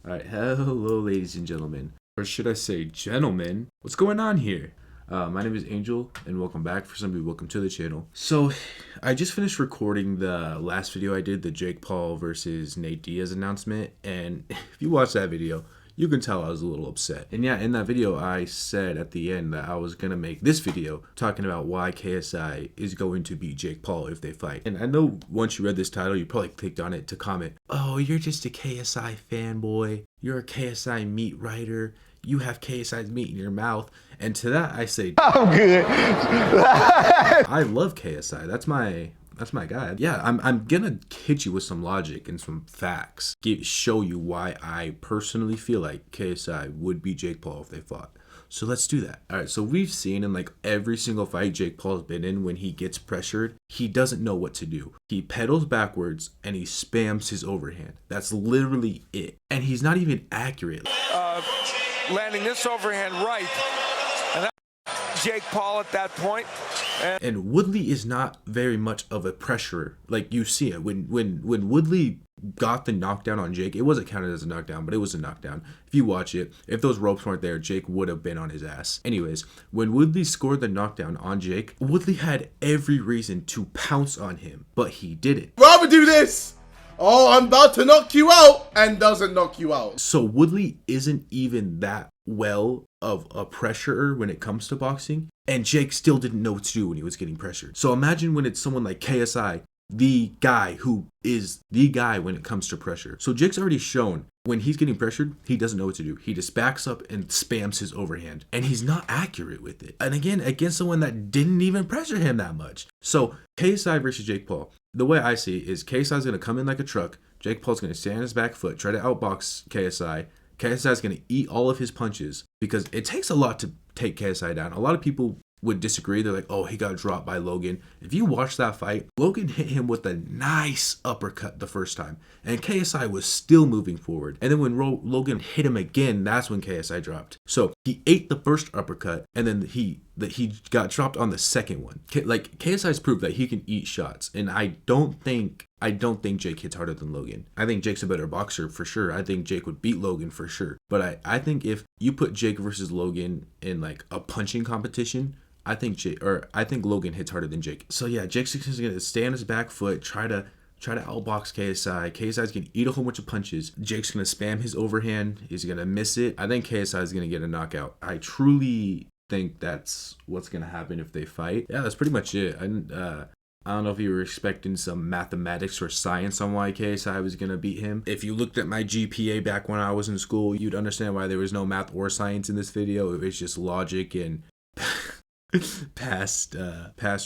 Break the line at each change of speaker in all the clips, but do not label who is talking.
Alright, hello ladies and gentlemen. Or should I say gentlemen? What's going on here? My name is Angel, and welcome back. For some of you, welcome to the channel. So, I just finished recording the last video I did, the Jake Paul versus Nate Diaz announcement, and if you watch that video, you can tell I was a little upset. And yeah, in that video, I said at the end that I was gonna make this video talking about why KSI is going to beat Jake Paul if they fight. And I know once you read this title, you probably clicked on it to comment, "Oh, you're just a KSI fanboy. You're a KSI meat writer. You have KSI's meat in your mouth." And to that, I say, I'm good. I love KSI. That's my guy. Yeah, I'm gonna hit you with some logic and some facts. Show you why I personally feel like KSI would beat Jake Paul if they fought. So let's do that. All right, so we've seen in like every single fight Jake Paul's been in, when he gets pressured, he doesn't know what to do. He pedals backwards and he spams his overhand. That's literally it. And he's not even accurate.
Landing this overhand right. And that's Jake Paul at that point.
And Woodley is not very much of a pressurer. Like, you see it. When Woodley got the knockdown on Jake, it wasn't counted as a knockdown, but it was a knockdown. If you watch it, if those ropes weren't there, Jake would have been on his ass. Anyways, when Woodley scored the knockdown on Jake, Woodley had every reason to pounce on him, but he didn't.
Rather do this. Oh, I'm about to knock you out, and doesn't knock you out.
So Woodley isn't even that well of a pressurer when it comes to boxing, and Jake still didn't know what to do when he was getting pressured. So imagine when it's someone like KSI, the guy who is the guy when it comes to pressure. So Jake's already shown when he's getting pressured, he doesn't know what to do. He just backs up and spams his overhand, and he's not accurate with it. And again, against someone that didn't even pressure him that much. So KSI versus Jake Paul. The way I see it is KSI's going to come in like a truck. Jake Paul's going to stand on his back foot, try to outbox KSI. KSI's going to eat all of his punches because it takes a lot to take KSI down. A lot of people would disagree. They're like, oh, he got dropped by Logan. If you watch that fight, Logan hit him with a nice uppercut the first time, and KSI was still moving forward. And then when Logan hit him again, that's when KSI dropped. So he ate the first uppercut, and then he got dropped on the second one. Like, KSI's proved that he can eat shots, and I don't think Jake hits harder than Logan. I think Jake's a better boxer for sure. I think Jake would beat Logan for sure. But I think if you put Jake versus Logan in like a punching competition, I think Logan hits harder than Jake. So yeah, Jake's just gonna stay on his back foot, try to outbox KSI. KSI's gonna eat a whole bunch of punches. Jake's gonna spam his overhand. He's gonna miss it. I think KSI is gonna get a knockout. I truly think that's what's gonna happen if they fight. Yeah, that's pretty much it. I don't know if you were expecting some mathematics or science on why KSI was going to beat him. If you looked at my GPA back when I was in school, you'd understand why there was no math or science in this video. It was just logic and past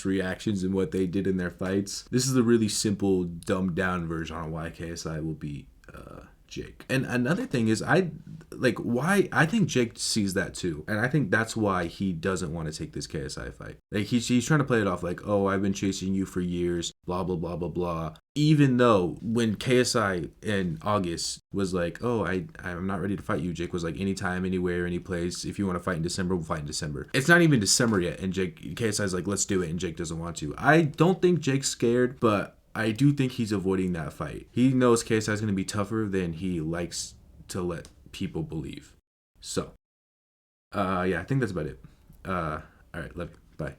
reactions and what they did in their fights. This is a really simple, dumbed down version on why KSI will beat Jake. And another thing is, I think Jake sees that too, and I think that's why he doesn't want to take this KSI fight. Like, he's trying to play it off like, oh, I've been chasing you for years, blah blah blah blah blah. Even though when KSI in August was like, oh, I'm not ready to fight you, Jake was like, anytime, anywhere, any place. If you want to fight in December, we'll fight in December. It's not even December yet, and KSI's like, let's do it, and Jake doesn't want to. I don't think Jake's scared, but I do think he's avoiding that fight. He knows KSI is going to be tougher than he likes to let people believe. So, yeah, I think that's about it. All right, love you. Bye.